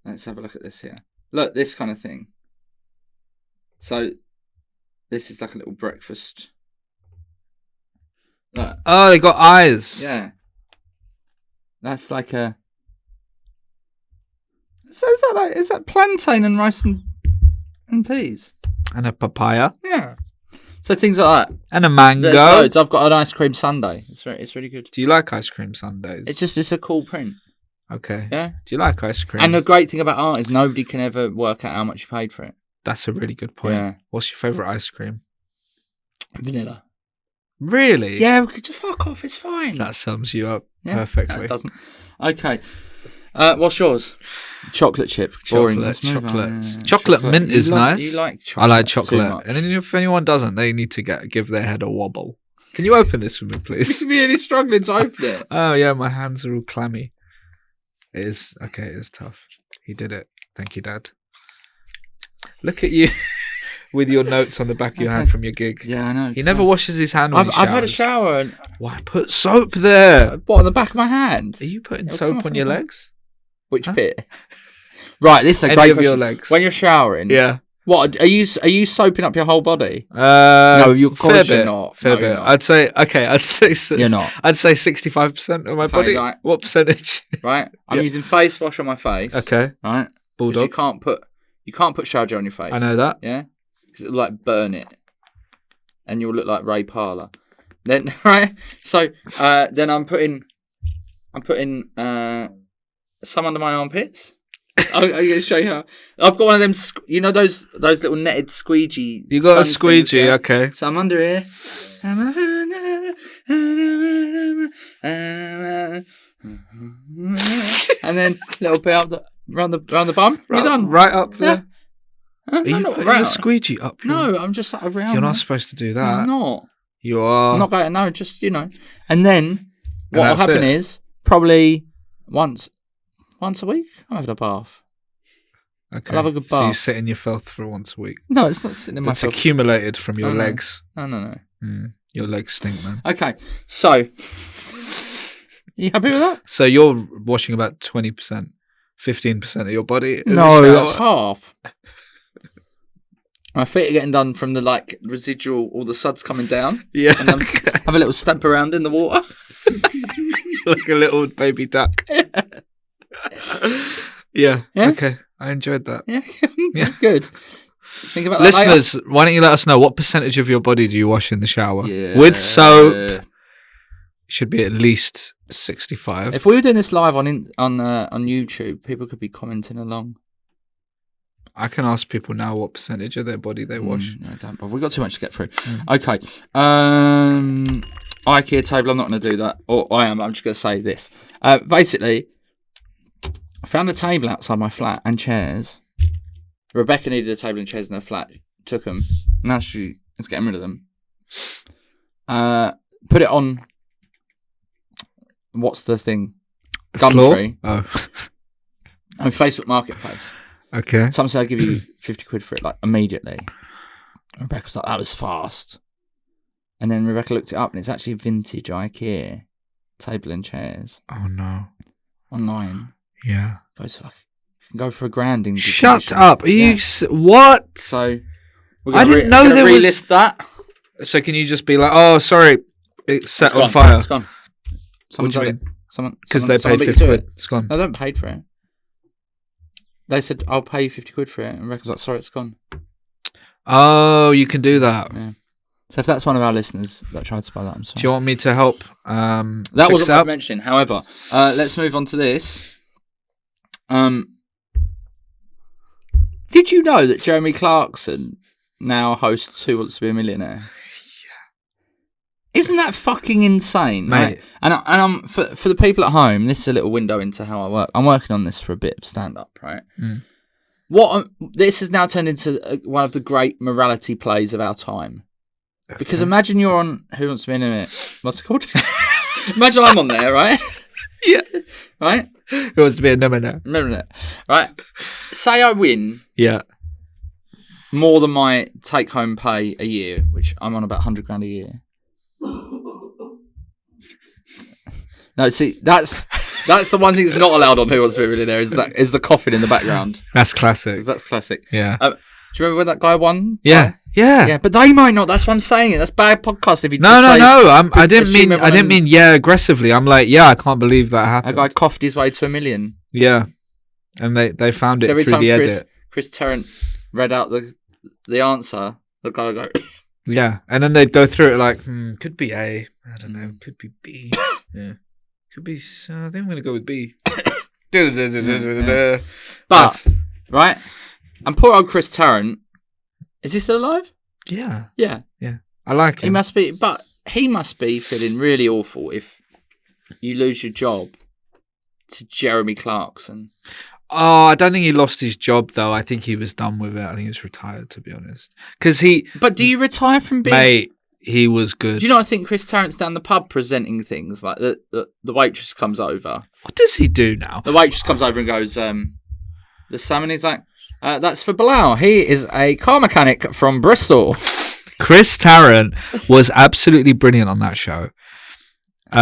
A: Let's have a look at this here. Look, this kind of thing. So, this is like a little breakfast. Look.
C: Oh, they got eyes.
A: Yeah. That's like a... So is that plantain and rice and peas?
C: And a papaya.
A: Yeah. So things like that.
C: And a mango.
A: There's loads. I've got an ice cream sundae. It's really good.
C: Do you like ice cream sundaes?
A: It's a cool print.
C: Okay.
A: Yeah.
C: Do you like ice cream?
A: And the great thing about art is nobody can ever work out how much you paid for it.
C: That's a really good point.
A: Yeah.
C: What's your favourite ice cream?
A: Vanilla.
C: Really?
A: Yeah, just fuck off. It's fine.
C: That sums you up
A: Yeah.
C: perfectly.
A: No, it doesn't. Okay. What's yours? Chocolate chip. Boring.
C: Chocolate mint is nice.
A: You like chocolate.
C: I like chocolate. And if anyone doesn't, they need to give their head a wobble. Can you open this for me, please?
A: You're really struggling to open it.
C: Oh, yeah, my hands are all clammy. It is. Okay, it is tough. He did it. Thank you, Dad. Look at you with your notes on the back of your hand from your gig.
A: Yeah, I know.
C: He never washes his hand when he showers.
A: I've had a shower. And
C: why put soap there?
A: what, on the back of my hand?
C: Are you putting soap on your legs?
A: Which bit? Right, this is a
C: Any
A: great
C: of
A: question.
C: your legs.
A: When you're showering,
C: Yeah.
A: what are you soaping up your whole body?
C: No,
A: you're not.
C: Fair
A: No,
C: bit.
A: you're not.
C: I'd say
A: You're not.
C: I'd say 65% of my
A: Okay,
C: body.
A: right.
C: What percentage?
A: Right, I'm
C: Yeah.
A: using face wash on my face.
C: Okay.
A: Right, 'cause
C: Bulldog.
A: you can't put shower gel on your face.
C: I know that.
A: Yeah, because it'll like burn it, and you'll look like Ray Parlour. Then right, so then I'm putting some under my armpits. I'm going to show you how. I've got one of them. You know those little netted squeegee.
C: You got a
A: sponge
C: squeegee,
A: things, yeah?
C: okay.
A: So I'm under here. And then a little bit up around the bum. You done?
C: Right up there.
A: Yeah.
C: Are you
A: not
C: putting
A: around.
C: a squeegee up?
A: No, I'm just like around.
C: You're not
A: there.
C: supposed to do that.
A: I'm not.
C: You are.
A: I'm not going to know. Just and then what will
C: that's
A: happen
C: it.
A: is probably once a week I'm having a bath.
C: Okay.
A: I'll have a good
C: So you
A: bath.
C: sit in your filth for once a week.
A: No, it's not sitting in my
C: It's
A: filth.
C: accumulated from your
A: No.
C: legs.
A: No.
C: Your legs stink, man.
A: Okay, so you happy with that?
C: So you're washing about 20%, 15% of your body. in the
A: No,
C: shower?
A: that's half. My feet are getting done from the like residual, all the suds coming down,
C: Yeah.
A: and I'm have a little stamp around in the water.
C: Like a little baby duck. Yeah.
A: Yeah?
C: Okay. I enjoyed that.
A: Yeah,
C: Yeah.
A: good. Think about that later.
C: Listeners, why don't you let us know what percentage of your body do you wash in the shower?
A: Yeah.
C: With soap, it should be at least 65.
A: If we were doing this live on YouTube, people could be commenting along.
C: I can ask people now what percentage of their body they wash.
A: No, don't bother. We've got too much to get through. Okay. IKEA table, I'm not going to do that. Or I am. I'm just going to say this. Basically, I found a table outside my flat and chairs. Rebecca needed a table and chairs in her flat. Took them. Now she is getting rid of them. Put it on. What's the thing? Gumtree.
C: Oh,
A: And Facebook Marketplace.
C: okay.
A: Someone said I'd give you 50 quid for it, like immediately. Rebecca was like, that was fast. And then Rebecca looked it up and it's actually vintage IKEA table and chairs
C: Oh, no.
A: online.
C: Yeah.
A: Goes for go for $1,000 in good
C: Shut
A: condition.
C: up. Are you...
A: Yeah.
C: What?
A: So we're
C: I
A: gonna
C: didn't know
A: gonna
C: there was-
A: relist that.
C: So can you just be like, oh, sorry, it's set
A: It's
C: on
A: gone.
C: fire?
A: It's gone.
C: What do you mean? Because
A: Because
C: they paid 50 quid. It's gone.
A: No, they haven't paid for it. They said, I'll pay you 50 quid for it. And Rebecca was like, sorry, it's gone.
C: Oh, you can do that.
A: Yeah. So if that's one of our listeners that tried to spell that, I'm sorry.
C: Do you want me to help?
A: That
C: fix
A: wasn't
C: it
A: worth
C: up?
A: mentioning. However, let's move on to this. Did you know that Jeremy Clarkson now hosts Who Wants to Be a Millionaire? Isn't that fucking insane,
C: Mate.
A: right? And I'm for the people at home. This is a little window into how I work. I'm working on this for a bit of stand up, right? This has now turned into one of the great morality plays of our time. Because imagine you're on Who Wants to Be a Millionaire. What's it called? Imagine I'm on there, right?
C: Yeah.
A: Right?
C: Who wants to be a millionaire?
A: Right? Say I win
C: Yeah.
A: more than my take-home pay a year, which I'm on about 100 grand a year. No, see, that's the one thing that's not allowed on Who Wants to Be a Millionaire is the coffin in the background.
C: That's classic.
A: That's classic.
C: Yeah.
A: Do you remember when that guy won?
C: Yeah.
A: Yeah, but they might not. That's what I'm saying. That's bad podcast. If you
C: No. I didn't
A: assume
C: mean aggressively. I'm like, yeah, I can't believe that
A: a
C: happened.
A: guy coughed his way to $1 million.
C: Yeah. And they found it
A: So every
C: through
A: time
C: the edit.
A: Chris Tarrant read out the answer, the guy would go.
C: Yeah. And then they'd go through it like, could be A. I don't know. Could be B. Yeah. Could be. I think I'm gonna go with B.
A: But right, and poor old Chris Tarrant. Is he still alive?
C: Yeah.
A: Yeah.
C: I like him.
A: He must be feeling really awful if you lose your job to Jeremy Clarkson.
C: Oh, I don't think he lost his job though. I think he was done with it. I think he was retired, to be honest.
A: But do you retire from being?
C: Mate, he was good.
A: Do you know? I think Chris Tarrant's down the pub presenting things like the waitress comes over.
C: What does he do now?
A: The waitress comes over and goes, "The salmon." He's like, "That's for Bilal. He is a car mechanic from Bristol."
C: Chris Tarrant was absolutely brilliant on that show.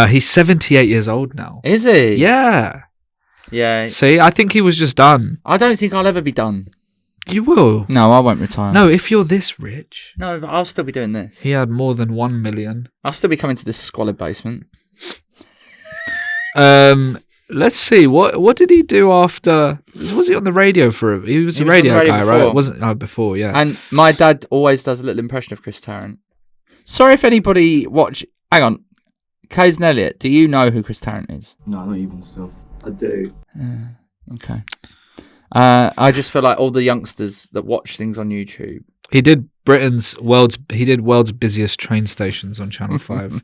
C: He's 78 years old now.
A: Is he?
C: Yeah.
A: Yeah.
C: See, I think he was just done.
A: I don't think I'll ever be done.
C: You will.
A: No, I won't retire.
C: No, if you're this rich.
A: No, but I'll still be doing this.
C: He had more than 1 million.
A: I'll still be coming to this squalid basement.
C: Let's see. What did he do after? Was he on the radio for? He was a radio guy,
A: before.
C: right? Wasn't before? Yeah.
A: And my dad always does a little impression of Chris Tarrant. Sorry if anybody watch. Hang on, Kays and Elliot. Do you know who Chris Tarrant is?
D: No, not even still.
B: I do.
A: Okay. I just feel like all the youngsters that watch things on YouTube.
C: He did world's busiest train stations on Channel 5.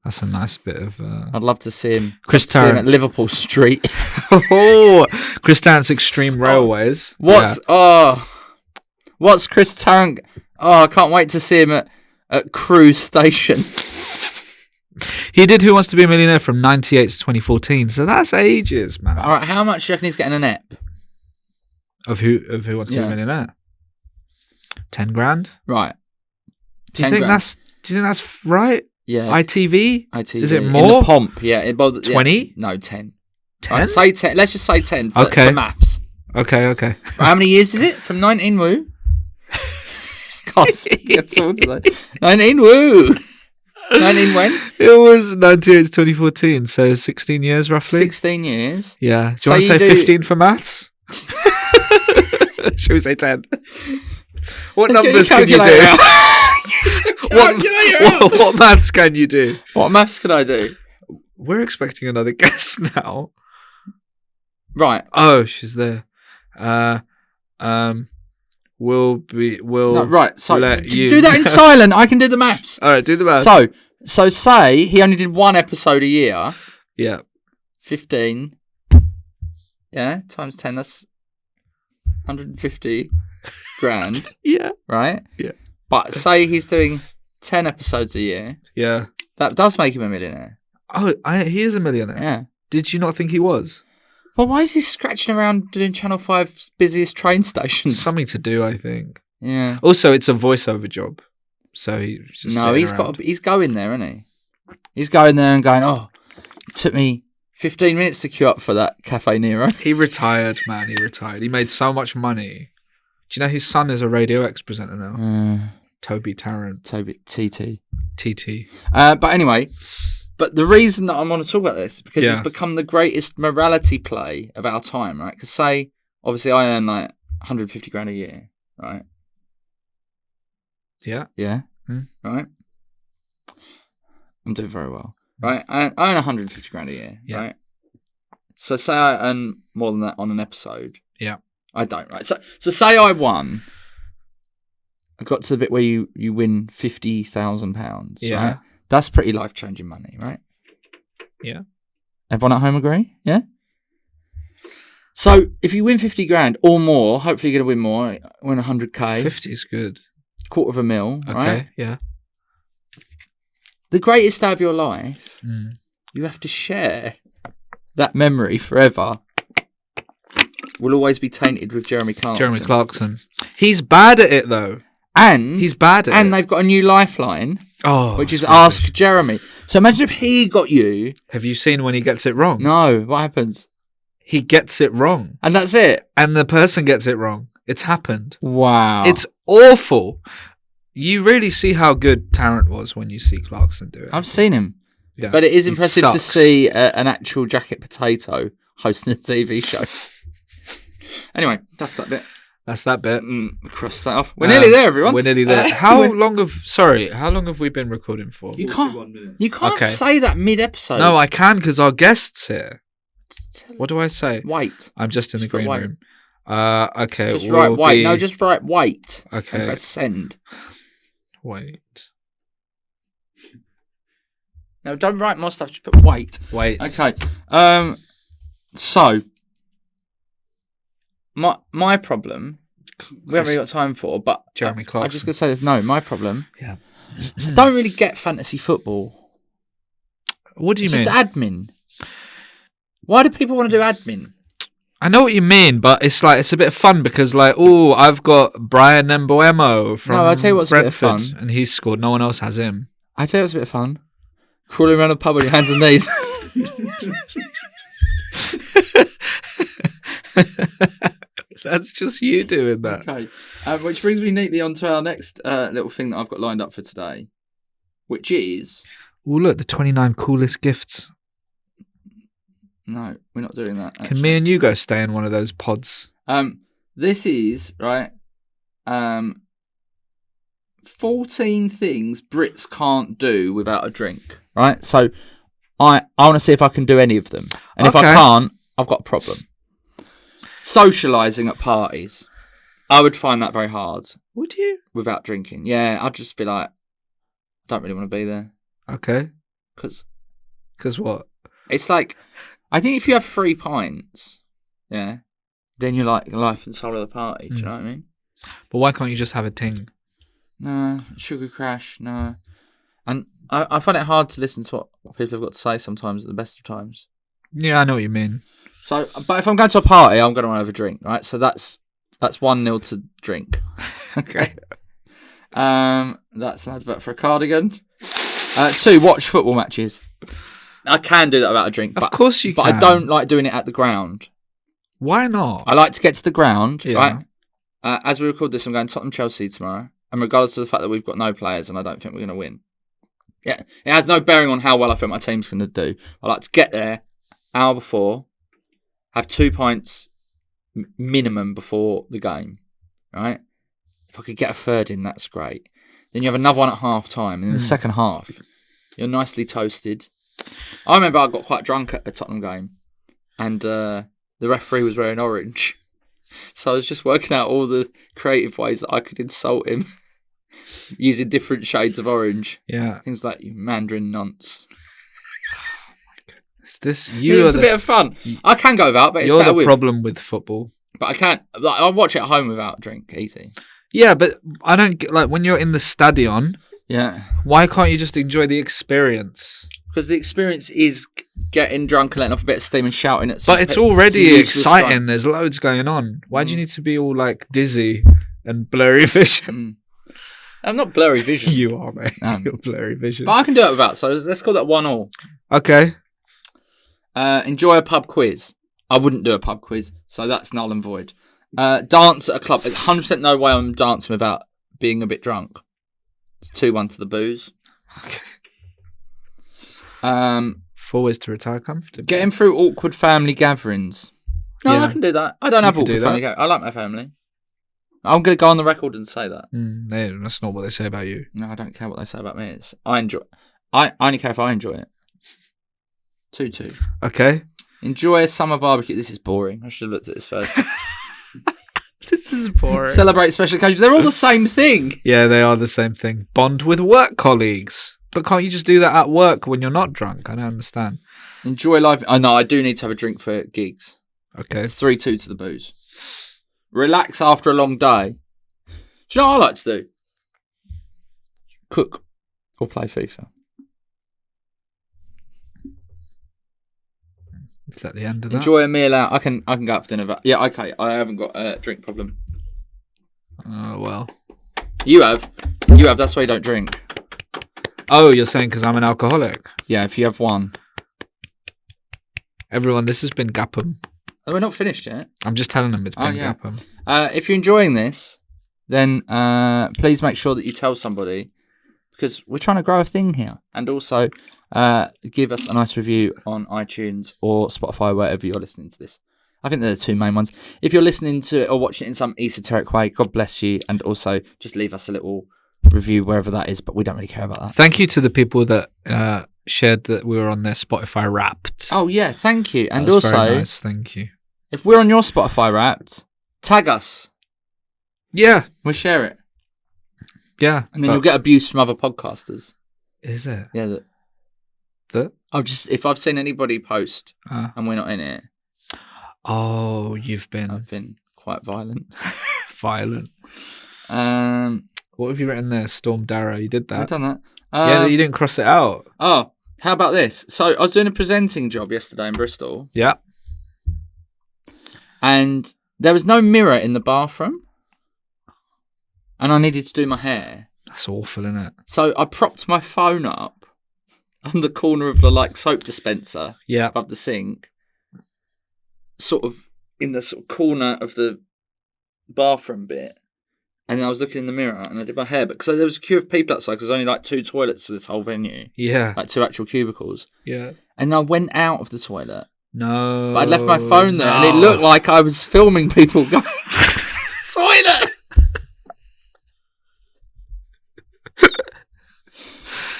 C: That's a nice bit of.
A: I'd love to see him.
C: Chris
A: See him
C: Tarrant
A: at Liverpool Street.
C: Oh, Chris Tarrant's Extreme Railways.
A: What's Chris Tarrant? Oh, I can't wait to see him at Cruise Station.
C: He did Who Wants to Be a Millionaire from 98 to 2014, so that's ages, man.
A: All right, how much do you reckon he's getting an ep?
C: Of who Wants to Be a Millionaire? 10 grand.
A: Right.
C: Do you think that's right?
A: Yeah.
C: ITV? Is it
A: In
C: more?
A: the pomp, yeah.
C: 20?
A: No, 10.
C: 10?
A: Right, say 10. Let's just say 10 for maths.
C: Okay.
A: Right, how many years is it? From 19 woo? Can't speak at all today. 19 woo. 19 when?
C: It was 98 to 2014, so 16 years roughly.
A: 16 years.
C: Yeah. Do you want to say 15 for maths? Should we say 10? What numbers can you do? What maths can you do?
A: What maths can I do?
C: We're expecting another guest now.
A: Right.
C: Oh, she's there. We'll
A: no, right. So
C: let you
A: do that in silent. I can do the maths.
C: All right, do the maths.
A: So say he only did one episode a year.
C: Yeah.
A: 15. Yeah, times 10. That's 150 grand.
C: Yeah.
A: Right.
C: Yeah.
A: But say he's doing 10 episodes a year.
C: Yeah.
A: That does make him a millionaire.
C: Oh, he is a millionaire.
A: Yeah.
C: Did you not think he was?
A: Well, why is he scratching around doing Channel 5's busiest train stations?
C: Something to do, I think.
A: Yeah.
C: Also, it's a voiceover job, so he's just
A: he's going there, isn't he? He's going there and going. Oh, it took me 15 minutes to queue up for that Cafe Nero.
C: He retired, man. He retired. He made so much money. Do you know his son is a Radio X presenter now? Toby Tarrant.
A: TT.
C: TT.
A: But anyway. But the reason that I want to talk about this is because it's become the greatest morality play of our time, right? Because say, obviously, I earn like 150 grand a year, right?
C: Yeah.
A: Yeah.
C: Mm.
A: Right. I'm doing very well. Right. I earn 150 grand a year.
C: Yeah.
A: Right. So say I earn more than that on an episode.
C: Yeah.
A: I don't. Right. So say I won. I got to the bit where you win £50,000.
C: Yeah.
A: Right? That's pretty life changing money, right?
C: Yeah.
A: Everyone at home agree? Yeah. So if you win 50 grand or more, hopefully you're gonna win more. Win 100k.
C: 50 is good.
A: $250,000,
C: Okay.
A: right?
C: Yeah.
A: The greatest day of your life,
C: Mm.
A: you have to share that memory forever. Will always be tainted with Jeremy Clarkson.
C: Jeremy Clarkson. He's bad at it though.
A: And
C: He's bad at it.
A: and they've got a new lifeline, which is
C: it's
A: Ask
C: rubbish.
A: Jeremy. So imagine if he got you.
C: Have you seen when he gets it wrong?
A: No, what happens?
C: He gets it wrong.
A: And that's it.
C: And the person gets it wrong. It's happened.
A: Wow.
C: It's awful. You really see how good Tarrant was when you see Clarkson do it.
A: I've seen him.
C: Yeah.
A: But it is
C: He
A: impressive to
C: sucks.
A: see an actual jacket potato hosting a TV show. Anyway, that's that bit.
C: That's that bit.
A: Cross that off. We're nearly there, everyone.
C: We're nearly there. How long have we been recording for?
A: You
B: 41 minutes.
A: can't
C: Okay.
A: say that mid-episode.
C: No, I can because our guest's here. What do I say?
A: Wait.
C: I'm just in the
A: Just put
C: green
A: wait.
C: room. Okay.
A: Just
C: we'll
A: write wait.
C: be-
A: No, just write wait.
C: Okay.
A: And press send.
C: Wait.
A: No, don't write more stuff. Just put wait.
C: Wait.
A: Okay. So my problem, we haven't really got time for, but
C: Jeremy
A: I'm
C: Clarkson.
A: just gonna say this. No, my problem.
C: Yeah.
A: I don't really get fantasy football.
C: What do you
A: It's
C: mean?
A: just admin. Why do people want to do admin?
C: I know what you mean, but it's like it's a bit of fun because like, oh, I've got Brian Mboemo from
A: No, I'll tell you what's a bit of
C: Brentford,
A: fun.
C: and he's scored. No one else has him.
A: I tell you what's a bit of fun. Crawling around a pub on your hands and knees.
C: That's just you doing that.
A: Okay. Which brings me neatly on to our next little thing that I've got lined up for today, which is...
C: Oh, look, the 29 coolest gifts.
A: No, we're not doing that.
C: Can me and you go stay in one of those pods?
A: This is, right, 14 things Brits can't do without a drink, right? So I want to see if I can do any of them. And if I
C: Okay.
A: can't, I've got a problem. Socialising at parties. I would find that very hard
C: Would you?
A: without drinking. Yeah, I'd just be like, I don't really want to be there.
C: Okay.
A: Because
C: Because what?
A: it's like, I think if you have 3 pints, yeah, then you're like life and soul of the party. Do you know what I mean?
C: But why can't you just have a ting?
A: No, sugar crash, no. And I find it hard to listen to what people have got to say sometimes at the best of times.
C: Yeah, I know what you mean.
A: So, but if I'm going to a party, I'm going to want to have a drink, right? So that's 1-0 to drink. Okay. That's an advert for a cardigan. 2, watch football matches. I can do that without a drink.
C: Of course you
A: but
C: can.
A: I don't like doing it at the ground.
C: Why not?
A: I like to get to the ground,
C: Yeah.
A: right? As we record this, I'm going Tottenham-Chelsea tomorrow. And regardless of the fact that we've got no players and I don't think we're going to win. Yeah, it has no bearing on how well I think my team's going to do. I like to get there, hour before, have 2 pints minimum before the game, right? If I could get a third in, that's great. Then you have another one at half time. And in the second half, you're nicely toasted. I remember I got quite drunk at a Tottenham game. And the referee was wearing orange. So I was just working out all the creative ways that I could insult him using different shades of orange.
C: Yeah.
A: Things like you mandarin nonce.
C: It's this.
A: It's a bit of fun. I can go without, but it's
C: You're
A: better
C: the
A: with.
C: problem with football.
A: But I can't. Like, I watch it at home without drink. Easy.
C: Yeah, but I don't get like when you're in the stadion.
A: Yeah.
C: Why can't you just enjoy the experience?
A: Because the experience is getting drunk and letting off a bit of steam and shouting at some
C: But it's
A: some
C: already
A: useless
C: exciting.
A: drunk.
C: There's loads going on. Why do you need to be all like dizzy and blurry vision?
A: I'm not blurry vision.
C: You are, mate.
A: Um,
C: You're blurry vision.
A: But I can do it without. So let's call that 1-1.
C: Okay.
A: Enjoy a pub quiz. I wouldn't do a pub quiz, so that's null and void. Dance at a club. 100% no way I'm dancing without being a bit drunk. It's 2-1 to the booze.
C: Okay.
A: 4
C: ways to retire comfortably.
A: Getting through awkward family gatherings. No,
C: Yeah.
A: I can do that. I don't have
C: can
A: awkward
C: do
A: family
C: that.
A: gatherings. I like my family. I'm going to go on the record and say that.
C: That's not what they say about you.
A: No, I don't care what they say about me. I only care if I enjoy it. 2-2.
C: Okay.
A: Enjoy a summer barbecue. This is boring. I should have looked at this first.
C: This is boring.
A: Celebrate special occasions. They're all the same thing.
C: Yeah, they are the same thing. Bond with work colleagues. But can't you just do that at work when you're not drunk? I don't understand.
A: Enjoy life. Oh, no, I do need to have a drink for gigs.
C: Okay.
A: It's 3-2 to the booze. Relax after a long day. Do you know what I like to do? Cook or play FIFA.
C: Is that the end of that?
A: Enjoy a meal out. I can go out for dinner. Yeah, okay. I haven't got a drink problem.
C: Oh, well.
A: You have. That's why you don't drink.
C: Oh, you're saying because I'm an alcoholic?
A: Yeah, if you have one.
C: Everyone, this has been Gapham.
A: Oh, we're not finished yet.
C: I'm just telling them it's been Gapham.
A: If you're enjoying this, then please make sure that you tell somebody, because we're trying to grow a thing here. And also give us a nice review on iTunes or Spotify, wherever you're listening to this. I think they're the two main ones. If you're listening to it or watching it in some esoteric way, God bless you. And also just leave us a little review wherever that is, but we don't really care about that.
C: Thank you to the people that shared that we were on their Spotify Wrapped.
A: Oh, yeah, thank you. And
C: that was
A: also,
C: very nice. Thank you.
A: If we're on your Spotify Wrapped, tag us.
C: Yeah.
A: We'll share it.
C: Yeah.
A: And then you'll get abuse from other podcasters.
C: Is it?
A: Yeah. If I've seen anybody post and we're not in it.
C: Oh,
A: I've been quite violent.
C: Violent. What have you written there? Storm Darrow. You did that.
A: I've done that.
C: Yeah, you didn't cross it out.
A: Oh, how about this? So I was doing a presenting job yesterday in Bristol.
C: Yeah.
A: And there was no mirror in the bathroom. And I needed to do my hair.
C: That's awful, isn't it?
A: So I propped my phone up on the corner of the soap dispenser above the sink. Sort of in the sort of corner of the bathroom bit. And then I was looking in the mirror and I did my hair. But because there was a queue of people outside, because there's only 2 toilets for this whole venue.
C: Yeah.
A: 2 actual cubicles.
C: Yeah.
A: And I went out of the toilet.
C: No.
A: But I'd left my phone there and it looked like I was filming people going to the toilet.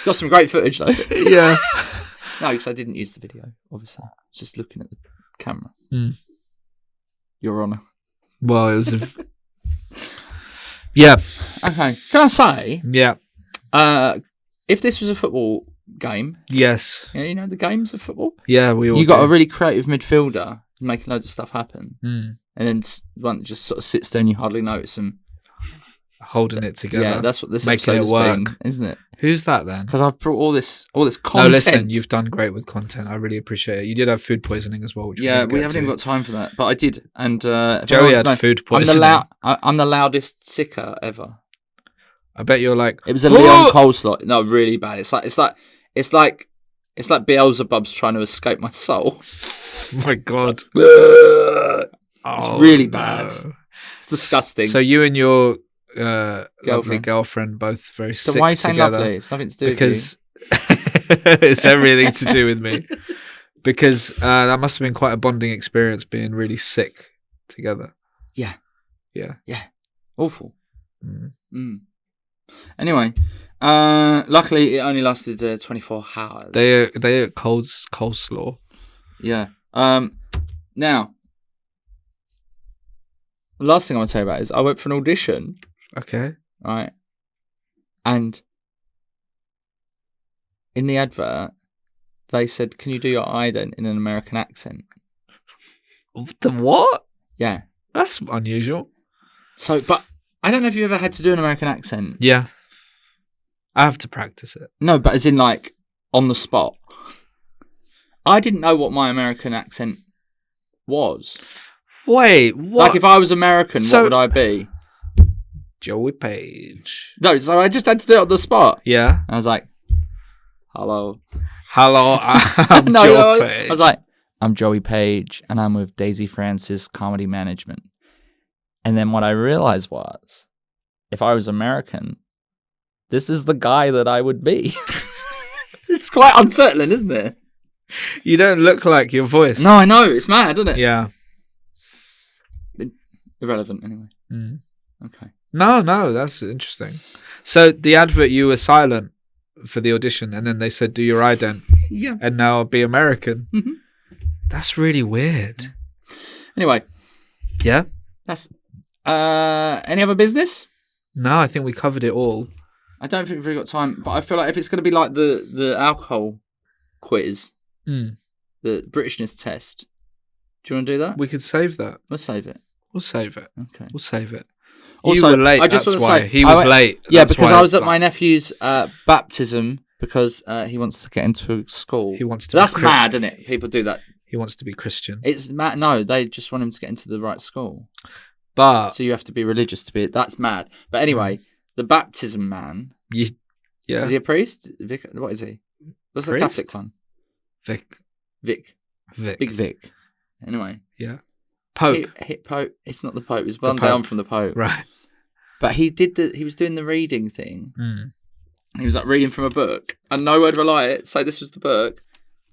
A: Got some great footage though.
C: Yeah.
A: No, because I didn't use the video, obviously. I was just looking at the camera. Your Honour.
C: Well, it was... Yeah.
A: Okay. Can I say?
C: Yeah.
A: If this was a football game.
C: Yes.
A: You know the games of football?
C: Yeah, we all
A: You got a really creative midfielder making loads of stuff happen.
C: Mm.
A: And then one that just sort of sits there and you hardly notice them.
C: Holding it together.
A: Yeah, that's what this
C: making
A: episode
C: it work,
A: has been, isn't it?
C: Who's that then?
A: Because I've brought all this content.
C: No, listen, you've done great with content. I really appreciate it. You did have food poisoning as well. Which
A: we haven't even got time for that, but I did. And
C: Joey had food poisoning.
A: I'm the loudest sicker ever.
C: I bet you're like.
A: It was a Leon coleslaw. No, really bad. It's like Beelzebub's trying to escape my soul.
C: Oh my God.
A: It's really bad. It's disgusting.
C: So you and your lovely girlfriend both very sick
A: why are you saying
C: together.
A: Lovely? It's nothing to do
C: with you. It's everything to do with me. Because that must have been quite a bonding experience being really sick together.
A: Yeah.
C: Yeah.
A: Yeah. Awful. Anyway, luckily it only lasted 24 hours.
C: They ate coleslaw.
A: Yeah. Now, the last thing I want to tell you about is I went for an audition.
C: Okay.
A: Right. And in the advert, they said, "Can you do your ident in an American accent?"
C: The what?
A: Yeah.
C: That's unusual.
A: So, but I don't know if you ever had to do an American accent.
C: Yeah. I have to practice it.
A: No, but as in on the spot. I didn't know what my American accent was.
C: Wait, what?
A: If I was American, what would I be?
C: Joey Page.
A: No, so I just had to do it on the spot.
C: Yeah.
A: I was like, hello,
C: I'm Joey Page.
A: I was like, I'm Joey Page, and I'm with Daisy Francis Comedy Management. And then what I realized was, if I was American, this is the guy that I would be. It's quite unsettling, isn't it?
C: You don't look like your voice.
A: No, I know. It's mad, isn't it?
C: Yeah.
A: Irrelevant, anyway. Okay.
C: No, that's interesting. So the advert, you were silent for the audition, and then they said, "Do your ident,"
A: Yeah.
C: and now be American.
A: Mhm.
C: That's really weird.
A: Anyway,
C: Yeah.
A: that's any other business?
C: No, I think we covered it all.
A: I don't think we've really got time, but I feel like if it's going to be like the alcohol quiz,
C: Mm.
A: the Britishness test, do you want to do that?
C: We could save that.
A: We'll save it.
C: We'll save it.
A: Okay.
C: We'll save it.
A: Also,
C: you were late.
A: I just
C: that's
A: want to
C: why.
A: say
C: He
A: I
C: was
A: went-
C: late.
A: Yeah,
C: That's
A: because
C: why,
A: I was at
C: like,
A: my nephew's baptism because he wants to get into school.
C: He wants to.
A: That's
C: be
A: mad, isn't it? People do that.
C: He wants to be Christian.
A: It's mad. No, they just want him to get into the right school.
C: But
A: So you have to be religious to be. That's mad. But anyway, the baptism man.
C: yeah,
A: Is he a priest? Vic? What is he? What's the
C: Priest?
A: Catholic one?
C: Vic.
A: Big Vic. Anyway,
C: Yeah. Pope.
A: Pope. It's not the Pope. It's one
C: Pope.
A: down from the Pope.
C: Right.
A: But he was doing the reading thing.
C: Mm.
A: He was like reading from a book, and no word of a lie. So this was the book,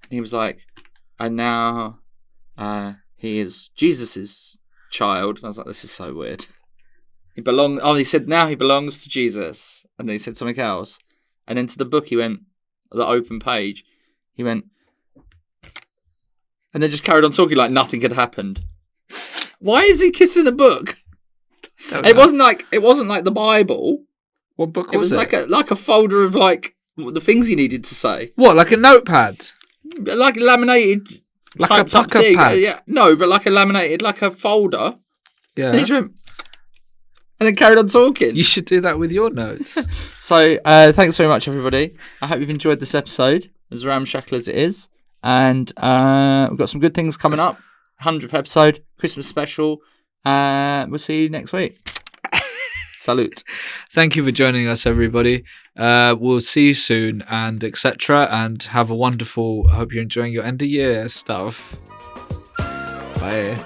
A: and he was like, and now he is Jesus's child. And I was like, this is so weird. He said now he belongs to Jesus, and then he said something else, and then to the book he went, the open page, he went, and then just carried on talking like nothing had happened. Why is he kissing a book? It wasn't like the Bible.
C: What book
A: It
C: was
A: was
C: it?
A: like a folder of like the things he needed to say,
C: What, like a notepad?
A: like a laminated,
C: Like a
A: typed up
C: pucker
A: thing.
C: pad?
A: Yeah, no, but like a laminated, like a folder.
C: Yeah.
A: And he just went, and then carried on talking.
C: You should do that with your notes.
A: So thanks very much, everybody. I hope you've enjoyed this episode, as ramshackle as it is, and we've got some good things coming up. 100th episode, Christmas special. We'll see you next week. Salute.
C: Thank you for joining us, everybody. We'll see you soon, and etc. And have a wonderful. I hope you're enjoying your end of year stuff. Bye.